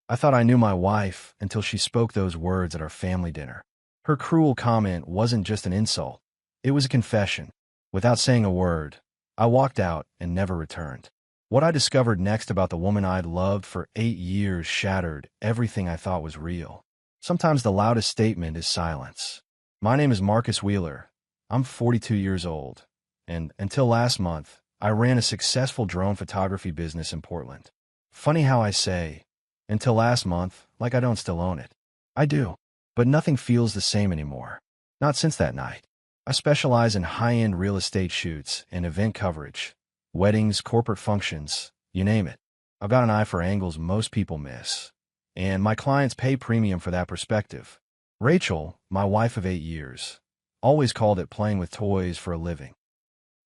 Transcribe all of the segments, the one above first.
I thought I knew my wife until she spoke those words at our family dinner. Her cruel comment wasn't just an insult. It was a confession. Without saying a word, I walked out and never returned. What I discovered next about the woman I'd loved for 8 years shattered everything I thought was real. Sometimes the loudest statement is silence. My name is Marcus Wheeler. I'm 42 years old, and until last month, I ran a successful drone photography business in Portland. Funny how I say, until last month, like I don't still own it. I do, but nothing feels the same anymore. Not since that night. I specialize in high-end real estate shoots and event coverage. Weddings, corporate functions, you name it. I've got an eye for angles most people miss. And my clients pay premium for that perspective. Rachel, my wife of 8 years, always called it playing with toys for a living.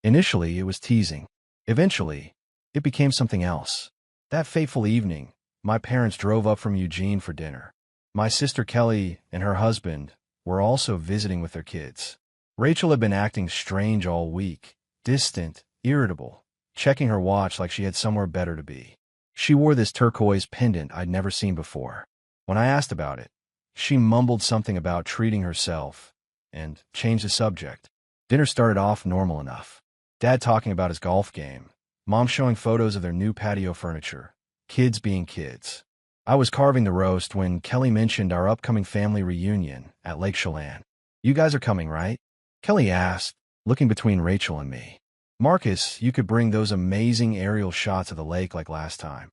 Initially, it was teasing. Eventually, it became something else. That fateful evening, my parents drove up from Eugene for dinner. My sister Kelly and her husband were also visiting with their kids. Rachel had been acting strange all week, distant, irritable, checking her watch like she had somewhere better to be. She wore this turquoise pendant I'd never seen before. When I asked about it, she mumbled something about treating herself and changed the subject. Dinner started off normal enough. Dad talking about his golf game, Mom showing photos of their new patio furniture, kids being kids. I was carving the roast when Kelly mentioned our upcoming family reunion at Lake Chelan. You guys are coming, right? Kelly asked, looking between Rachel and me. Marcus, you could bring those amazing aerial shots of the lake like last time.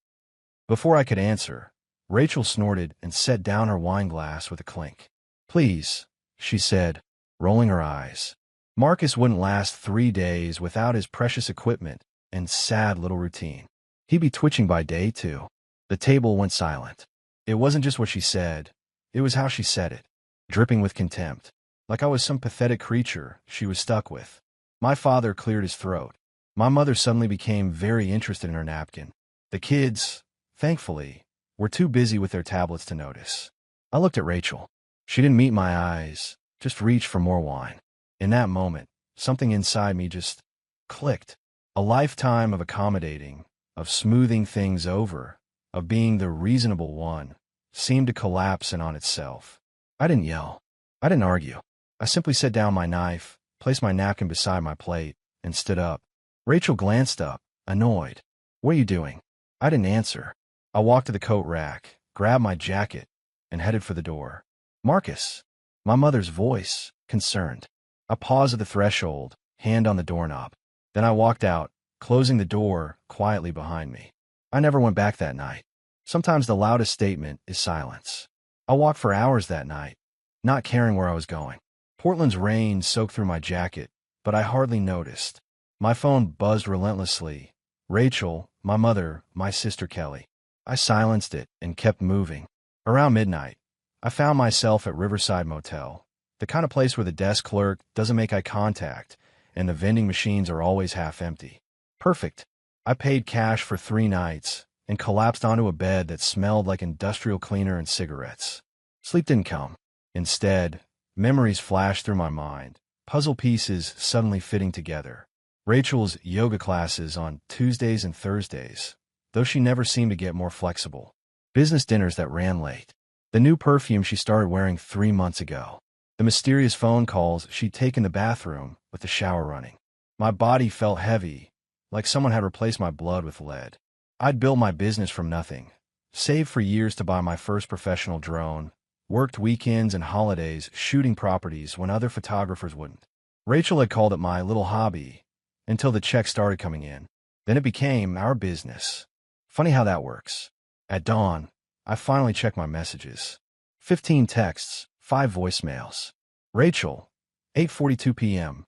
Before I could answer, Rachel snorted and set down her wine glass with a clink. Please, she said, rolling her eyes. Marcus wouldn't last 3 days without his precious equipment and sad little routine. He'd be twitching by day 2. The table went silent. It wasn't just what she said, it was how she said it, dripping with contempt, like I was some pathetic creature she was stuck with. My father cleared his throat. My mother suddenly became very interested in her napkin. The kids, thankfully, were too busy with their tablets to notice. I looked at Rachel. She didn't meet my eyes, just reached for more wine. In that moment, something inside me just clicked. A lifetime of accommodating, of smoothing things over, of being the reasonable one, seemed to collapse in on itself. I didn't yell. I didn't argue. I simply set down my knife, placed my napkin beside my plate, and stood up. Rachel glanced up, annoyed. What are you doing? I didn't answer. I walked to the coat rack, grabbed my jacket, and headed for the door. Marcus. My mother's voice, concerned. I paused at the threshold, hand on the doorknob. Then I walked out, closing the door quietly behind me. I never went back that night. Sometimes the loudest statement is silence. I walked for hours that night, not caring where I was going. Portland's rain soaked through my jacket, but I hardly noticed. My phone buzzed relentlessly. Rachel, my mother, my sister Kelly. I silenced it and kept moving. Around midnight, I found myself at Riverside Motel, the kind of place where the desk clerk doesn't make eye contact and the vending machines are always half empty. Perfect. I paid cash for 3 nights and collapsed onto a bed that smelled like industrial cleaner and cigarettes. Sleep didn't come. Instead, memories flashed through my mind, puzzle pieces suddenly fitting together. Rachel's yoga classes on Tuesdays and Thursdays, though she never seemed to get more flexible. Business dinners that ran late. The new perfume she started wearing 3 months ago. The mysterious phone calls she'd taken the bathroom with the shower running. My body felt heavy, like someone had replaced my blood with lead. I'd built my business from nothing, saved for years to buy my first professional drone, worked weekends and holidays shooting properties when other photographers wouldn't. Rachel had called it my little hobby, until the checks started coming in. Then it became our business. Funny how that works. At dawn, I finally checked my messages. 15 texts, 5 voicemails. Rachel, 8:42 p.m.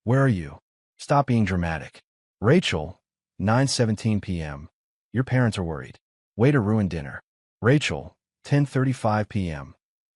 Where are you? Stop being dramatic. Rachel, 9:17 p.m. Your parents are worried. Way to ruin dinner. Rachel, 10:35 p.m.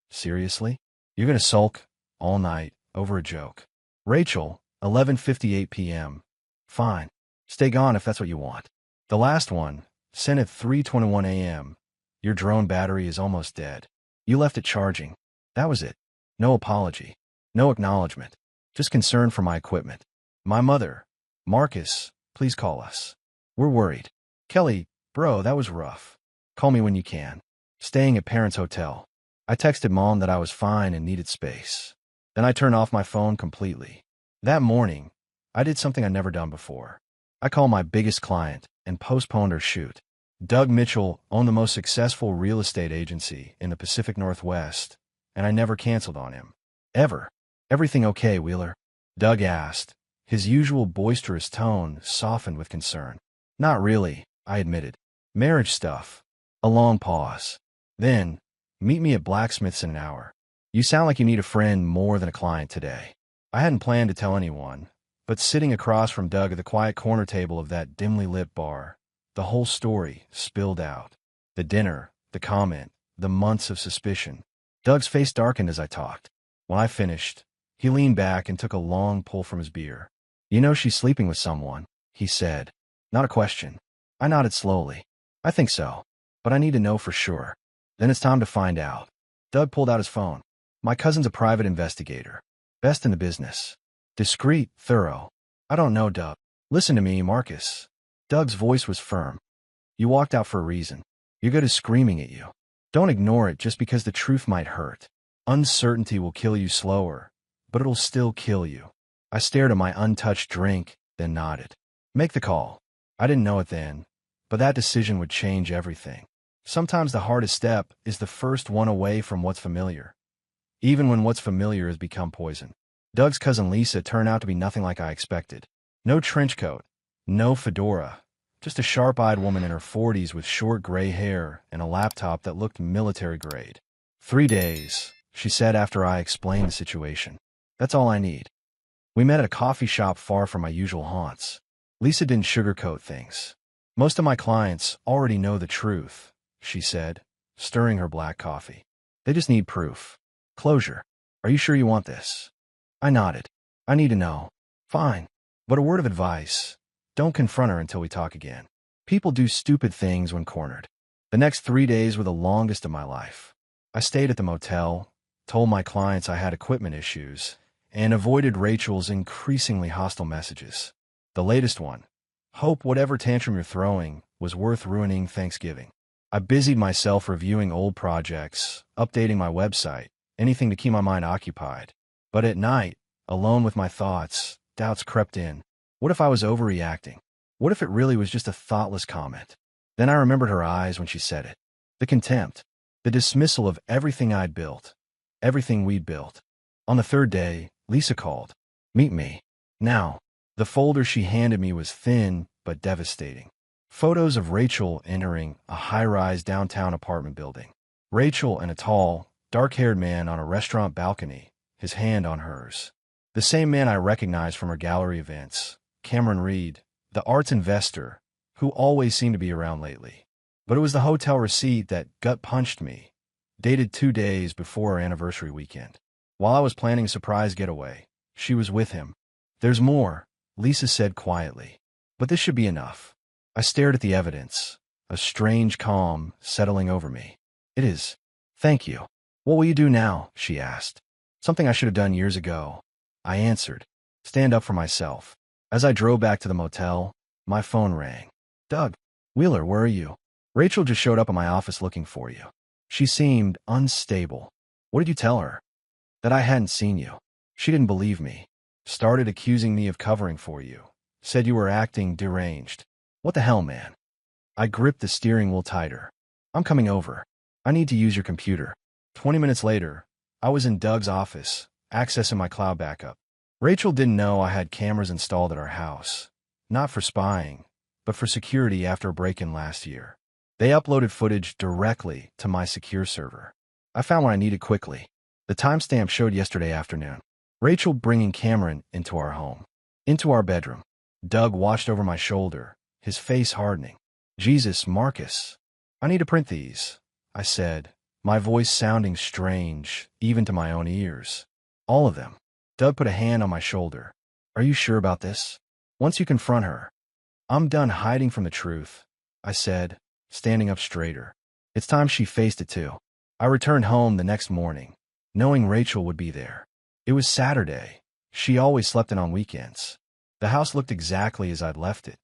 Seriously? You're gonna sulk all night over a joke. Rachel, 11:58 p.m. Fine. Stay gone if that's what you want. The last one, sent at 3:21 a.m. Your drone battery is almost dead. You left it charging. That was it. No apology. No acknowledgement. Just concern for my equipment. My mother. Marcus, please call us. We're worried. Kelly, bro, that was rough. Call me when you can. staying at parents' hotel. I texted Mom that I was fine and needed space. Then I turned off my phone completely. That morning, I did something I'd never done before. I called my biggest client and postponed our shoot. Doug Mitchell owned the most successful real estate agency in the Pacific Northwest, and I never canceled on him. Ever. "Everything okay, Wheeler?" Doug asked. His usual boisterous tone softened with concern. "Not really," I admitted. "Marriage stuff." A long pause. Then, "Meet me at Blacksmith's in an hour. You sound like you need a friend more than a client today." I hadn't planned to tell anyone, but sitting across from Doug at the quiet corner table of that dimly lit bar, the whole story spilled out. The dinner, the comment, the months of suspicion. Doug's face darkened as I talked. When I finished, he leaned back and took a long pull from his beer. "You know she's sleeping with someone," he said. Not a question. I nodded slowly. "I think so, but I need to know for sure." "Then it's time to find out." Doug pulled out his phone. "My cousin's a private investigator. Best in the business. Discreet, thorough." "I don't know, Doug. Listen to me, Marcus." Doug's voice was firm. "You walked out for a reason. You're good at screaming at you. Don't ignore it just because the truth might hurt. Uncertainty will kill you slower, but it'll still kill you." I stared at my untouched drink, then nodded. "Make the call." I didn't know it then, but that decision would change everything. Sometimes the hardest step is the first one away from what's familiar, even when what's familiar has become poison. Doug's cousin Lisa turned out to be nothing like I expected. No trench coat, no fedora, just a sharp-eyed woman in her 40s with short gray hair and a laptop that looked military grade. 3 days, she said after I explained the situation. "That's all I need." We met at a coffee shop far from my usual haunts. Lisa didn't sugarcoat things. "Most of my clients already know the truth," she said, stirring her black coffee. "They just need proof. Closure. Are you sure you want this?" I nodded. "I need to know." "Fine. But a word of advice. Don't confront her until we talk again. People do stupid things when cornered." The next 3 days were the longest of my life. I stayed at the motel, told my clients I had equipment issues, and avoided Rachel's increasingly hostile messages. The latest one, "Hope whatever tantrum you're throwing was worth ruining Thanksgiving." I busied myself reviewing old projects, updating my website, anything to keep my mind occupied. But at night, alone with my thoughts, doubts crept in. What if I was overreacting? What if it really was just a thoughtless comment? Then I remembered her eyes when she said it. The contempt, the dismissal of everything I'd built, everything we'd built. On the third day, Lisa called. "Meet me." Now, the folder she handed me was thin but devastating. Photos of Rachel entering a high-rise downtown apartment building. Rachel and a tall, dark-haired man on a restaurant balcony, his hand on hers. The same man I recognized from her gallery events, Cameron Reed, the arts investor, who always seemed to be around lately. But it was the hotel receipt that gut-punched me, dated 2 days before our anniversary weekend. While I was planning a surprise getaway, she was with him. "There's more," Lisa said quietly. "But this should be enough." I stared at the evidence, a strange calm settling over me. "It is. Thank you." "What will you do now?" she asked. "Something I should have done years ago," I answered. "Stand up for myself." As I drove back to the motel, my phone rang. "Doug. Wheeler, where are you?" "Rachel just showed up at my office looking for you." She seemed unstable. "What did you tell her?" "That I hadn't seen you." "She didn't believe me. Started accusing me of covering for you. Said you were acting deranged." "What the hell, man?" I gripped the steering wheel tighter. "I'm coming over. I need to use your computer." 20 minutes later, I was in Doug's office, accessing my cloud backup. Rachel didn't know I had cameras installed at our house. Not for spying, but for security after a break-in last year. They uploaded footage directly to my secure server. I found what I needed quickly. The timestamp showed yesterday afternoon. Rachel bringing Cameron into our home. Into our bedroom. Doug watched over my shoulder, his face hardening. "Jesus, Marcus. I need to print these," I said, my voice sounding strange, even to my own ears. "All of them." Doug put a hand on my shoulder. "Are you sure about this? Once you confront her." "I'm done hiding from the truth," I said, standing up straighter. It's time she faced it too. I returned home the next morning, knowing Rachel would be there. It was Saturday. She always slept in on weekends. The house looked exactly as I'd left it,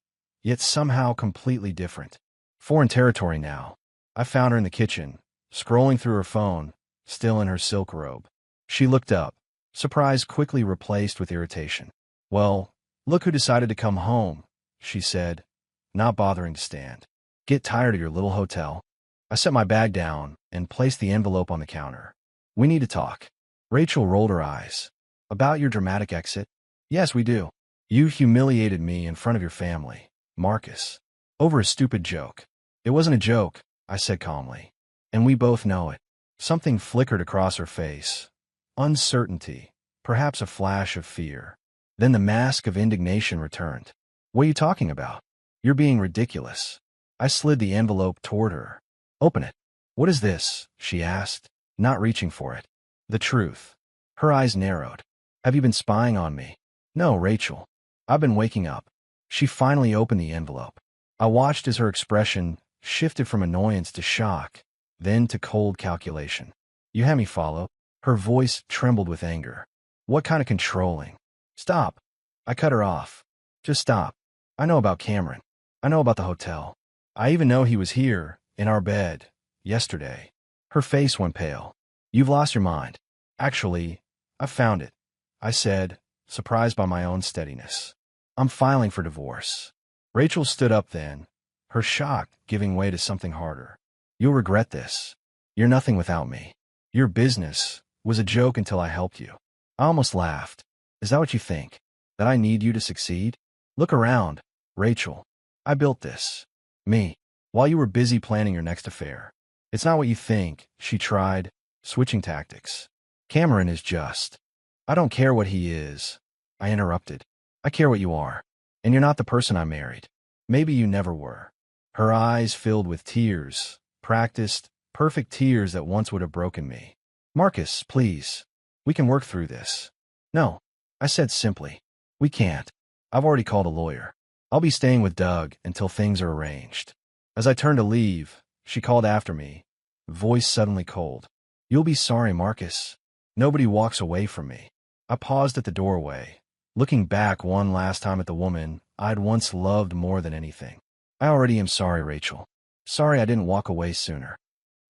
yet somehow completely different. Foreign territory now. I found her in the kitchen, scrolling through her phone, still in her silk robe. She looked up, surprise quickly replaced with irritation. "Well, look who decided to come home," she said, not bothering to stand. "Get tired of your little hotel?" I set my bag down and placed the envelope on the counter. "We need to talk." Rachel rolled her eyes. "About your dramatic exit?" "Yes, we do. You humiliated me in front of your family, Marcus, over a stupid joke." "It wasn't a joke," I said calmly. "And we both know it." Something flickered across her face. Uncertainty, perhaps a flash of fear. Then the mask of indignation returned. "What are you talking about? You're being ridiculous." I slid the envelope toward her. "Open it." "What is this?" she asked, not reaching for it. "The truth." Her eyes narrowed. "Have you been spying on me?" "No, Rachel. I've been waking up." She finally opened the envelope. I watched as her expression shifted from annoyance to shock, then to cold calculation. "You had me followed." Her voice trembled with anger. "What kind of controlling?" "Stop." I cut her off. "Just stop. I know about Cameron. I know about the hotel. I even know he was here, in our bed, yesterday." Her face went pale. "You've lost your mind." "Actually, I found it," I said, surprised by my own steadiness. "I'm filing for divorce." Rachel stood up then, her shock giving way to something harder. "You'll regret this. You're nothing without me. Your business was a joke until I helped you." I almost laughed. "Is that what you think? That I need you to succeed? Look around, Rachel. I built this. Me. While you were busy planning your next affair." "It's not what you think," she tried, switching tactics. "Cameron is just." "I don't care what he is," I interrupted. "I care what you are. And you're not the person I married. Maybe you never were." Her eyes filled with tears, practiced, perfect tears that once would have broken me. "Marcus, please. We can work through this." "No," I said simply. "We can't. I've already called a lawyer. I'll be staying with Doug until things are arranged." As I turned to leave, she called after me, voice suddenly cold. "You'll be sorry, Marcus." Nobody walks away from me. I paused at the doorway, looking back one last time at the woman I'd once loved more than anything. "I already am sorry, Rachel. Sorry I didn't walk away sooner."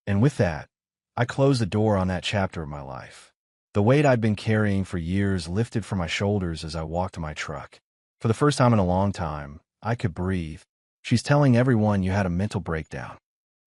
And with that, I closed the door on that chapter of my life. The weight I'd been carrying for years lifted from my shoulders as I walked to my truck. For the first time in a long time, I could breathe. "She's telling everyone you had a mental breakdown."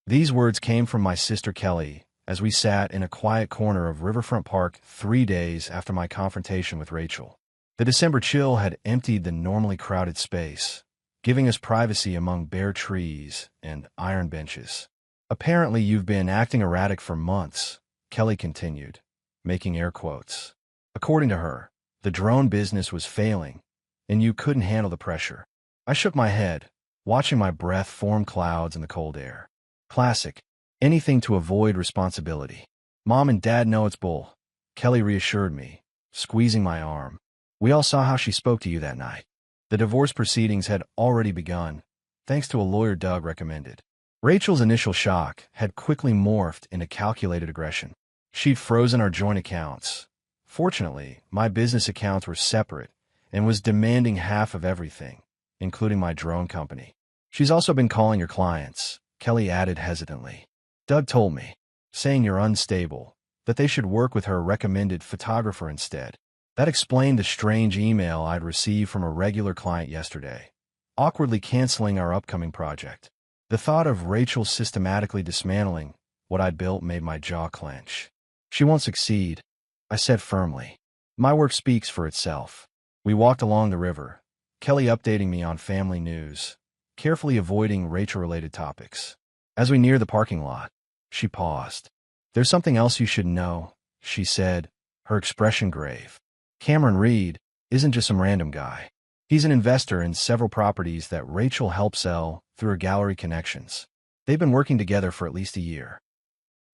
These words came from my sister Kelly as we sat in a quiet corner of Riverfront Park 3 days after my confrontation with Rachel. The December chill had emptied the normally crowded space, giving us privacy among bare trees and iron benches. "Apparently you've been acting erratic for months," Kelly continued, making air quotes. "According to her, the drone business was failing, and you couldn't handle the pressure." I shook my head, watching my breath form clouds in the cold air. Classic. Anything to avoid responsibility. "Mom and Dad know it's bull," Kelly reassured me, squeezing my arm. "We all saw how she spoke to you that night." The divorce proceedings had already begun, thanks to a lawyer Doug recommended. Rachel's initial shock had quickly morphed into calculated aggression. She'd frozen our joint accounts. Fortunately, my business accounts were separate and was demanding half of everything, including my drone company. "She's also been calling your clients," Kelly added hesitantly. "Doug told me, saying you're unstable, that they should work with her recommended photographer instead." That explained the strange email I'd received from a regular client yesterday, awkwardly canceling our upcoming project. The thought of Rachel systematically dismantling what I'd built made my jaw clench. "She won't succeed," I said firmly. "My work speaks for itself." We walked along the river, Kelly updating me on family news, carefully avoiding Rachel-related topics. As we neared the parking lot, she paused. "There's something else you should know," she said, her expression grave. "Cameron Reed isn't just some random guy. He's an investor in several properties that Rachel helped sell through her gallery connections. They've been working together for at least a year."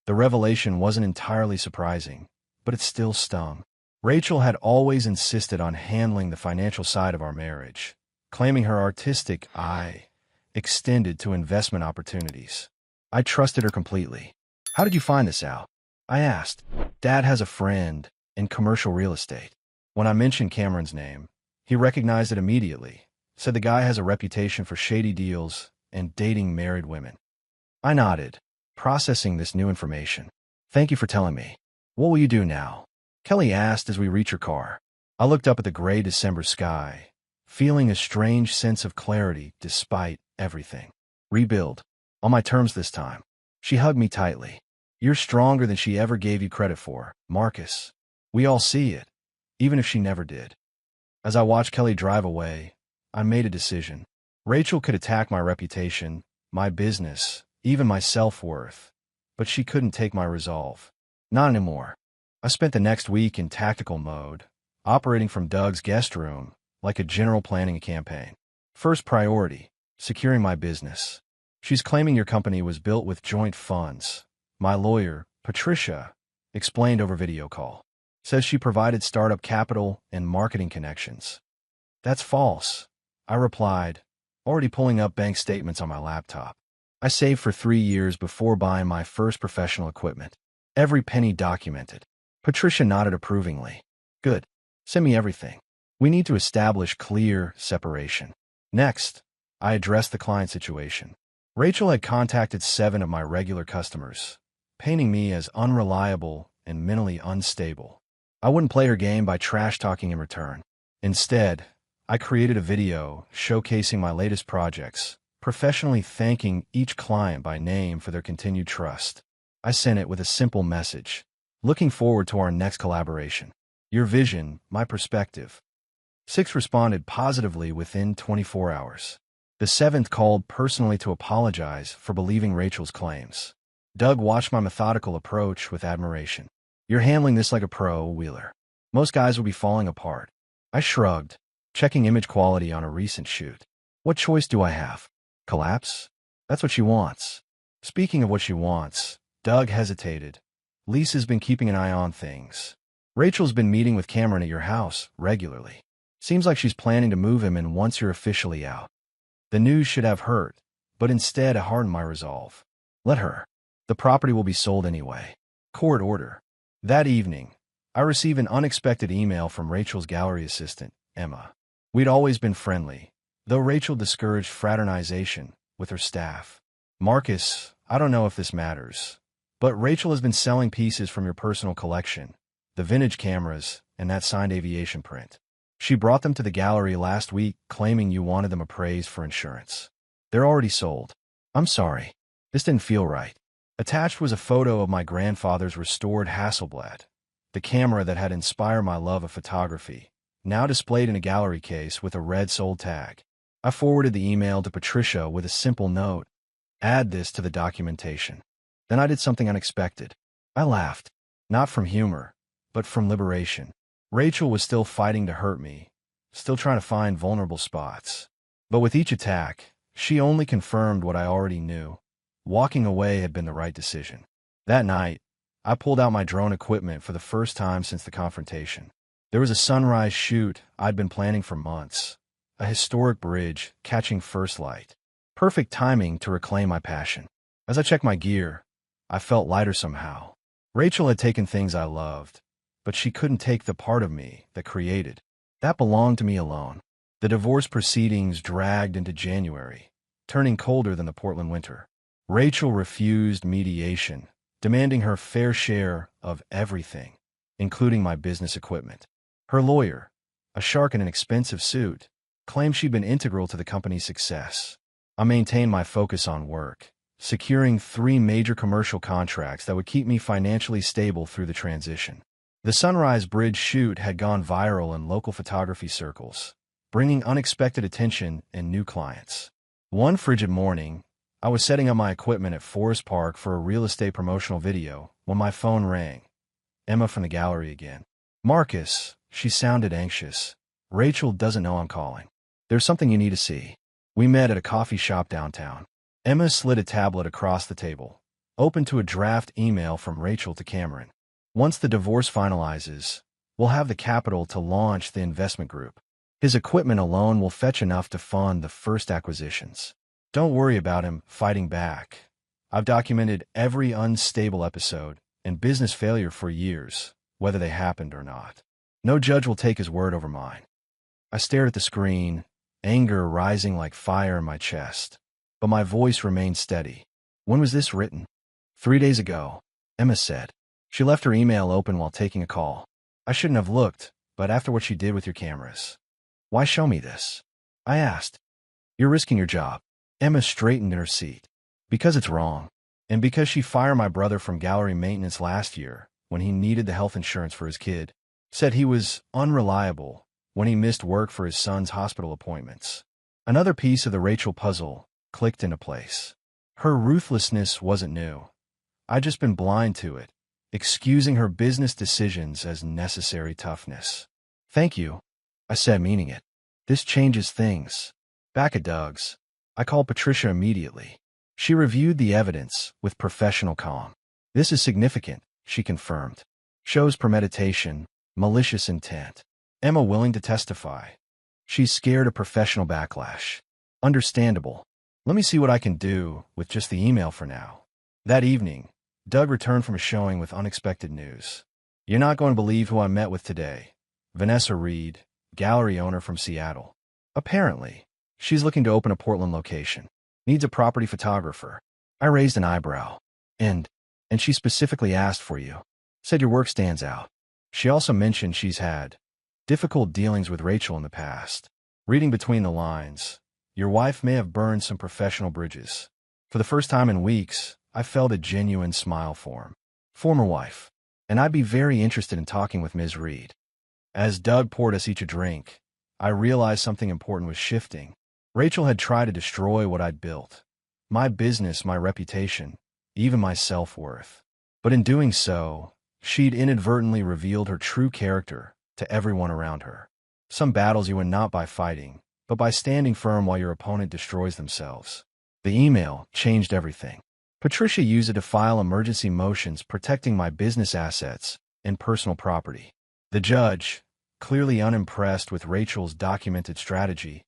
The revelation wasn't entirely surprising, but it still stung. Rachel had always insisted on handling the financial side of our marriage, claiming her artistic eye extended to investment opportunities. I trusted her completely. "How did you find this out?" I asked. "Dad has a friend in commercial real estate." When I mentioned Cameron's name, he recognized it immediately, said the guy has a reputation for shady deals and dating married women. I nodded. processing this new information. Thank you for telling me. What will you do now? Kelly asked as we reached her car. I looked up at the gray December sky, feeling a strange sense of clarity despite everything. Rebuild. On my terms this time. She hugged me tightly. You're stronger than she ever gave you credit for, Marcus. We all see it, even if she never did. As I watched Kelly drive away, I made a decision. Rachel could attack my reputation, my business, even my self-worth, but she couldn't take my resolve. Not anymore. I spent the next week in tactical mode, operating from Doug's guest room like a general planning a campaign. First priority, securing my business. She's claiming your company was built with joint funds. My lawyer, Patricia, explained over video call. Says she provided startup capital and marketing connections. That's false, I replied, already pulling up bank statements on my laptop. I saved for 3 years before buying my first professional equipment. Every penny documented. Patricia nodded approvingly. Good. Send me everything. We need to establish clear separation. Next, I addressed the client situation. Rachel had contacted 7 of my regular customers, painting me as unreliable and mentally unstable. I wouldn't play her game by trash-talking in return. Instead, I created a video showcasing my latest projects, professionally thanking each client by name for their continued trust. I sent it with a simple message. Looking forward to our next collaboration. Your vision, my perspective. 6 responded positively within 24 hours. The 7th called personally to apologize for believing Rachel's claims. Doug watched my methodical approach with admiration. You're handling this like a pro, Wheeler. Most guys will be falling apart. I shrugged, checking image quality on a recent shoot. What choice do I have? Collapse? That's what she wants. Speaking of what she wants, Doug hesitated. Lisa's been keeping an eye on things. Rachel's been meeting with Cameron at your house regularly. Seems like she's planning to move him in once you're officially out. The news should have hurt, but instead it hardened my resolve. Let her. The property will be sold anyway. Court order. That evening, I received an unexpected email from Rachel's gallery assistant, Emma. We'd always been friendly, though Rachel discouraged fraternization with her staff. Marcus, I don't know if this matters, but Rachel has been selling pieces from your personal collection, the vintage cameras, and that signed aviation print. She brought them to the gallery last week, claiming you wanted them appraised for insurance. They're already sold. I'm sorry. This didn't feel right. Attached was a photo of my grandfather's restored Hasselblad, the camera that had inspired my love of photography, now displayed in a gallery case with a red sold tag. I forwarded the email to Patricia with a simple note. Add this to the documentation. Then I did something unexpected. I laughed, not from humor, but from liberation. Rachel was still fighting to hurt me, still trying to find vulnerable spots. But with each attack, she only confirmed what I already knew. Walking away had been the right decision. That night, I pulled out my drone equipment for the first time since the confrontation. There was a sunrise shoot I'd been planning for months, a historic bridge catching first light. Perfect timing to reclaim my passion. As I checked my gear, I felt lighter somehow. Rachel had taken things I loved, but she couldn't take the part of me that created. That belonged to me alone. The divorce proceedings dragged into January, turning colder than the Portland winter. Rachel refused mediation, demanding her fair share of everything, including my business equipment. Her lawyer, a shark in an expensive suit, claimed she'd been integral to the company's success. I maintained my focus on work, securing 3 major commercial contracts that would keep me financially stable through the transition. The Sunrise Bridge shoot had gone viral in local photography circles, bringing unexpected attention and new clients. One frigid morning, I was setting up my equipment at Forest Park for a real estate promotional video when my phone rang. Emma from the gallery again. Marcus, she sounded anxious. Rachel doesn't know I'm calling. There's something you need to see. We met at a coffee shop downtown. Emma slid a tablet across the table, open to a draft email from Rachel to Cameron. Once the divorce finalizes, we'll have the capital to launch the investment group. His equipment alone will fetch enough to fund the first acquisitions. Don't worry about him fighting back. I've documented every unstable episode and business failure for years, whether they happened or not. No judge will take his word over mine. I stared at the screen, anger rising like fire in my chest, but my voice remained steady. When was this written? 3 days ago, Emma said. She left her email open while taking a call. I shouldn't have looked, but after what she did with your cameras. Why show me this? I asked. You're risking your job. Emma straightened in her seat. Because it's wrong. And because she fired my brother from gallery maintenance last year when he needed the health insurance for his kid. Said he was unreliable when he missed work for his son's hospital appointments. Another piece of the Rachel puzzle clicked into place. Her ruthlessness wasn't new. I'd just been blind to it, excusing her business decisions as necessary toughness. Thank you, I said, meaning it. This changes things. Back at Doug's, I called Patricia immediately. She reviewed the evidence with professional calm. This is significant, she confirmed. Shows premeditation, malicious intent. Emma willing to testify. She's scared of professional backlash. Understandable. Let me see what I can do with just the email for now. That evening, Doug returned from a showing with unexpected news. You're not going to believe who I met with today. Vanessa Reed, gallery owner from Seattle. Apparently, she's looking to open a Portland location. Needs a property photographer. I raised an eyebrow. And she specifically asked for you. Said your work stands out. She also mentioned she's had difficult dealings with Rachel in the past. Reading between the lines, your wife may have burned some professional bridges. For the first time in weeks, I felt a genuine smile for him. Former wife. And I'd be very interested in talking with Ms. Reed. As Doug poured us each a drink, I realized something important was shifting. Rachel had tried to destroy what I'd built. My business, my reputation, even my self-worth. But in doing so, she'd inadvertently revealed her true character to everyone around her. Some battles you win not by fighting, but by standing firm while your opponent destroys themselves. The email changed everything. Patricia used it to file emergency motions protecting my business assets and personal property. The judge, clearly unimpressed with Rachel's documented strategy,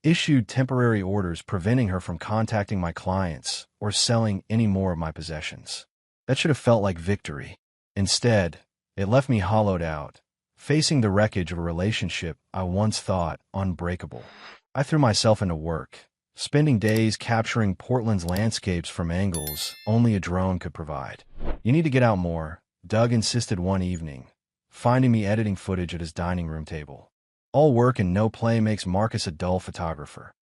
issued temporary orders preventing her from contacting my clients or selling any more of my possessions. That should have felt like victory. Instead, it left me hollowed out, facing the wreckage of a relationship I once thought unbreakable. I threw myself into work, spending days capturing Portland's landscapes from angles only a drone could provide. You need to get out more, Doug insisted one evening, finding me editing footage at his dining room table. All work and no play makes Marcus a dull photographer.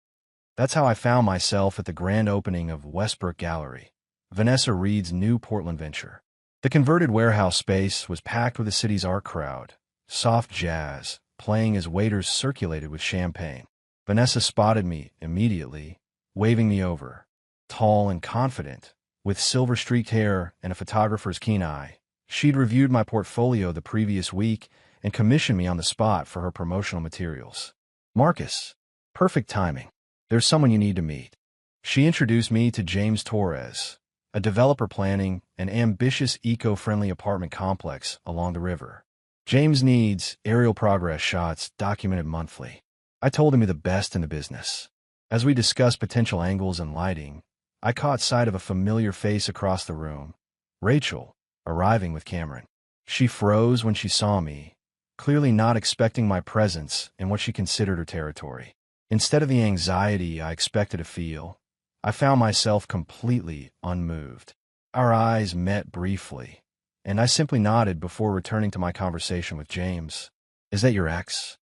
That's how I found myself at the grand opening of Westbrook Gallery, Vanessa Reed's new Portland venture. The converted warehouse space was packed with the city's art crowd, soft jazz, playing as waiters circulated with champagne. Vanessa spotted me immediately, waving me over. Tall and confident, with silver-streaked hair and a photographer's keen eye, she'd reviewed my portfolio the previous week and commissioned me on the spot for her promotional materials. Marcus, perfect timing. There's someone you need to meet. She introduced me to James Torres, a developer planning an ambitious eco-friendly apartment complex along the river. James needs aerial progress shots documented monthly. I told him he's the best in the business. As we discussed potential angles and lighting, I caught sight of a familiar face across the room, Rachel, arriving with Cameron. She froze when she saw me, clearly not expecting my presence in what she considered her territory. Instead of the anxiety I expected to feel, I found myself completely unmoved. Our eyes met briefly, and I simply nodded before returning to my conversation with James. Is that your ex?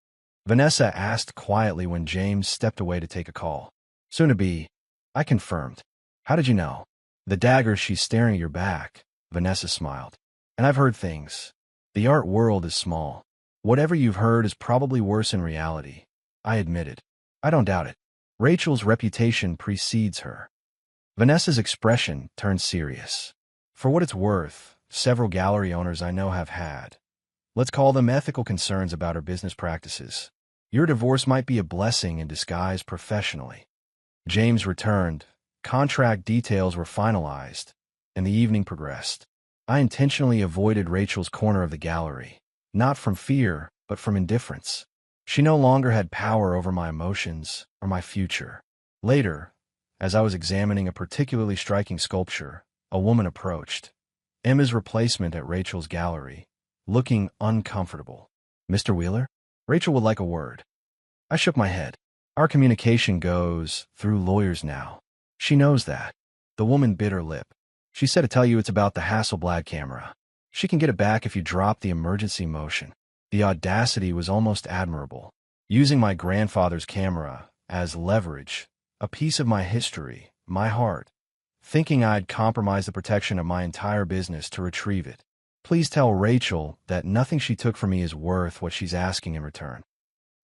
Vanessa asked quietly when James stepped away to take a call. Soon to be, I confirmed. How did you know? The dagger she's staring at your back, Vanessa smiled. And I've heard things. The art world is small. Whatever you've heard is probably worse in reality, I admitted. I don't doubt it. Rachel's reputation precedes her. Vanessa's expression turned serious. For what it's worth, several gallery owners I know have had, let's call them ethical concerns about her business practices. Your divorce might be a blessing in disguise professionally. James returned. Contract details were finalized, and the evening progressed. I intentionally avoided Rachel's corner of the gallery, not from fear, but from indifference. She no longer had power over my emotions or my future. Later, as I was examining a particularly striking sculpture, a woman approached. Emma's replacement at Rachel's gallery, looking uncomfortable. Mr. Wheeler? Rachel would like a word. I shook my head. Our communication goes through lawyers now. She knows that. The woman bit her lip. She said to tell you it's about the Hasselblad camera. She can get it back if you drop the emergency motion. The audacity was almost admirable. Using my grandfather's camera as leverage, a piece of my history, my heart, thinking I'd compromise the protection of my entire business to retrieve it. Please tell Rachel that nothing she took from me is worth what she's asking in return.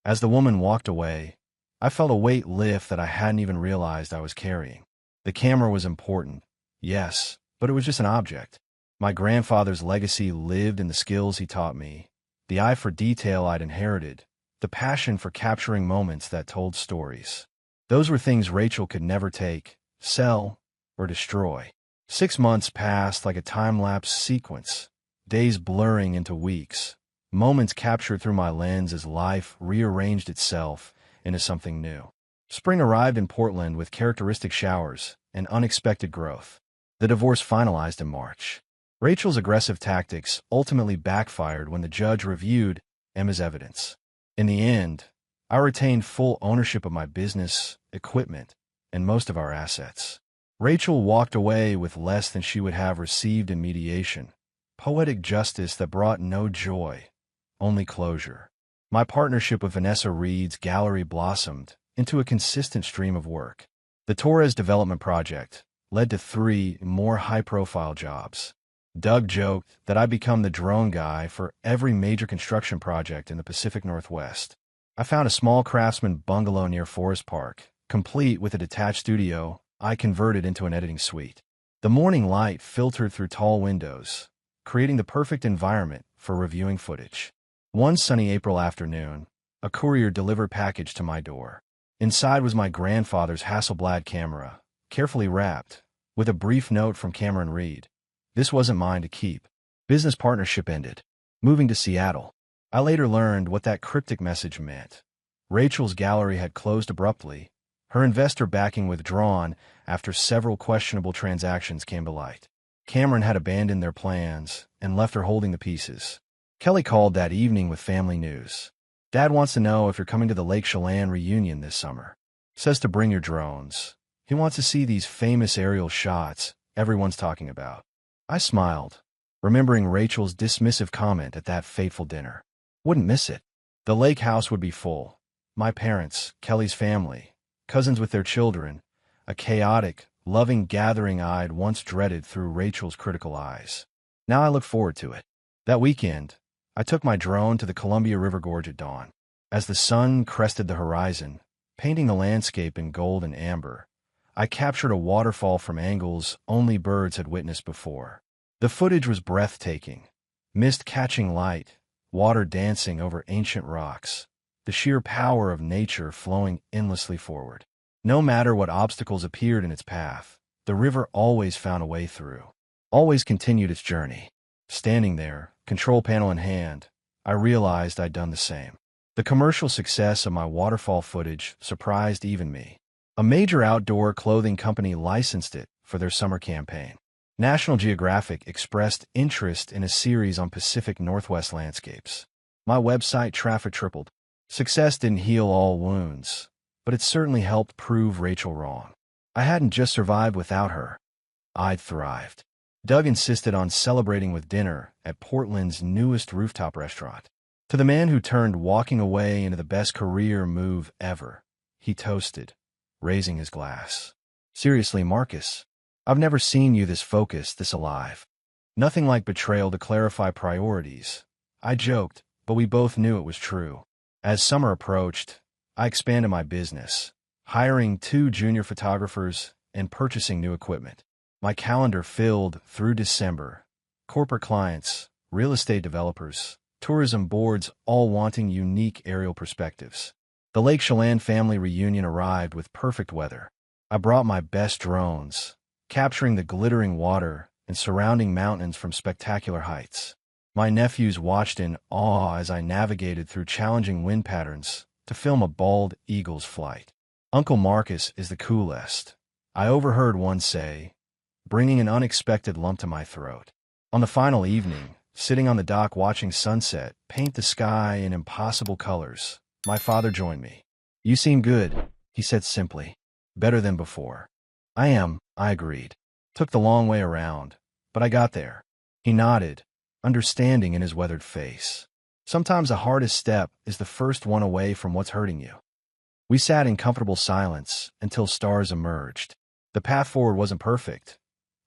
As the woman walked away, I felt a weight lift that I hadn't even realized I was carrying. The camera was important, yes, but it was just an object. My grandfather's legacy lived in the skills he taught me, the eye for detail I'd inherited, the passion for capturing moments that told stories. Those were things Rachel could never take, sell, or destroy. 6 months passed like a time-lapse sequence, days blurring into weeks, moments captured through my lens as life rearranged itself into something new. Spring arrived in Portland with characteristic showers and unexpected growth. The divorce finalized in March. Rachel's aggressive tactics ultimately backfired when the judge reviewed Emma's evidence. In the end, I retained full ownership of my business, equipment, and most of our assets. Rachel walked away with less than she would have received in mediation, poetic justice that brought no joy, only closure. My partnership with Vanessa Reed's gallery blossomed into a consistent stream of work. The Torres development project led to 3 more high-profile jobs. Doug joked that I'd become the drone guy for every major construction project in the Pacific Northwest. I found a small craftsman bungalow near Forest Park, complete with a detached studio I converted into an editing suite. The morning light filtered through tall windows, creating the perfect environment for reviewing footage. One sunny April afternoon, a courier delivered a package to my door. Inside was my grandfather's Hasselblad camera, carefully wrapped, with a brief note from Cameron Reed. This wasn't mine to keep. Business partnership ended. Moving to Seattle. I later learned what that cryptic message meant. Rachel's gallery had closed abruptly, her investor backing withdrawn after several questionable transactions came to light. Cameron had abandoned their plans and left her holding the pieces. Kelly called that evening with family news. Dad wants to know if you're coming to the Lake Chelan reunion this summer. Says to bring your drones. He wants to see these famous aerial shots everyone's talking about. I smiled, remembering Rachel's dismissive comment at that fateful dinner. Wouldn't miss it. The lake house would be full. My parents, Kelly's family, cousins with their children, a chaotic, loving gathering I'd once dreaded through Rachel's critical eyes. Now I look forward to it. That weekend, I took my drone to the Columbia River Gorge at dawn. As the sun crested the horizon, painting the landscape in gold and amber, I captured a waterfall from angles only birds had witnessed before. The footage was breathtaking. Mist catching light, water dancing over ancient rocks, the sheer power of nature flowing endlessly forward. No matter what obstacles appeared in its path, the river always found a way through, always continued its journey. Standing there, control panel in hand, I realized I'd done the same. The commercial success of my waterfall footage surprised even me. A major outdoor clothing company licensed it for their summer campaign. National Geographic expressed interest in a series on Pacific Northwest landscapes. My website traffic tripled. Success didn't heal all wounds, but it certainly helped prove Rachel wrong. I hadn't just survived without her. I'd thrived. Doug insisted on celebrating with dinner at Portland's newest rooftop restaurant. To the man who turned walking away into the best career move ever, he toasted, raising his glass. Seriously, Marcus, I've never seen you this focused, this alive. Nothing like betrayal to clarify priorities. I joked, but we both knew it was true. As summer approached, I expanded my business, hiring 2 junior photographers and purchasing new equipment. My calendar filled through December. Corporate clients, real estate developers, tourism boards, all wanting unique aerial perspectives. The Lake Chelan family reunion arrived with perfect weather. I brought my best drones, capturing the glittering water and surrounding mountains from spectacular heights. My nephews watched in awe as I navigated through challenging wind patterns to film a bald eagle's flight. Uncle Marcus is the coolest, I overheard one say, bringing an unexpected lump to my throat. On the final evening, sitting on the dock watching sunset paint the sky in impossible colors, my father joined me. "You seem good," he said simply. "Better than before." I agreed. Took the long way around, but I got there. He nodded, understanding in his weathered face. Sometimes the hardest step is the first one away from what's hurting you. We sat in comfortable silence until stars emerged. The path forward wasn't perfect.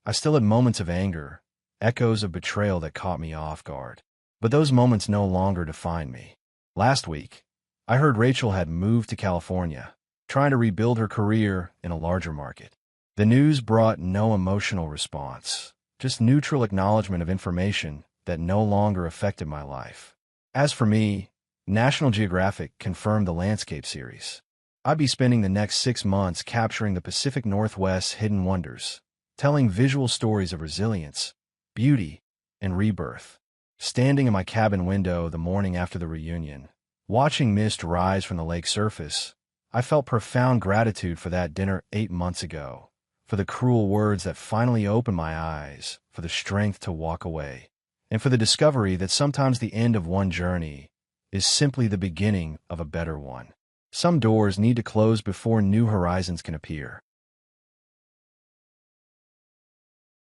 I still had moments of anger, echoes of betrayal that caught me off guard. But those moments no longer define me. Last week, I heard Rachel had moved to California, trying to rebuild her career in a larger market. The news brought no emotional response, just neutral acknowledgement of information that no longer affected my life. As for me, National Geographic confirmed the landscape series. I'd be spending the next 6 months capturing the Pacific Northwest's hidden wonders, telling visual stories of resilience, beauty, and rebirth. Standing in my cabin window the morning after the reunion, watching mist rise from the lake surface, I felt profound gratitude for that dinner 8 months ago, for the cruel words that finally opened my eyes, for the strength to walk away, and for the discovery that sometimes the end of one journey is simply the beginning of a better one. Some doors need to close before new horizons can appear.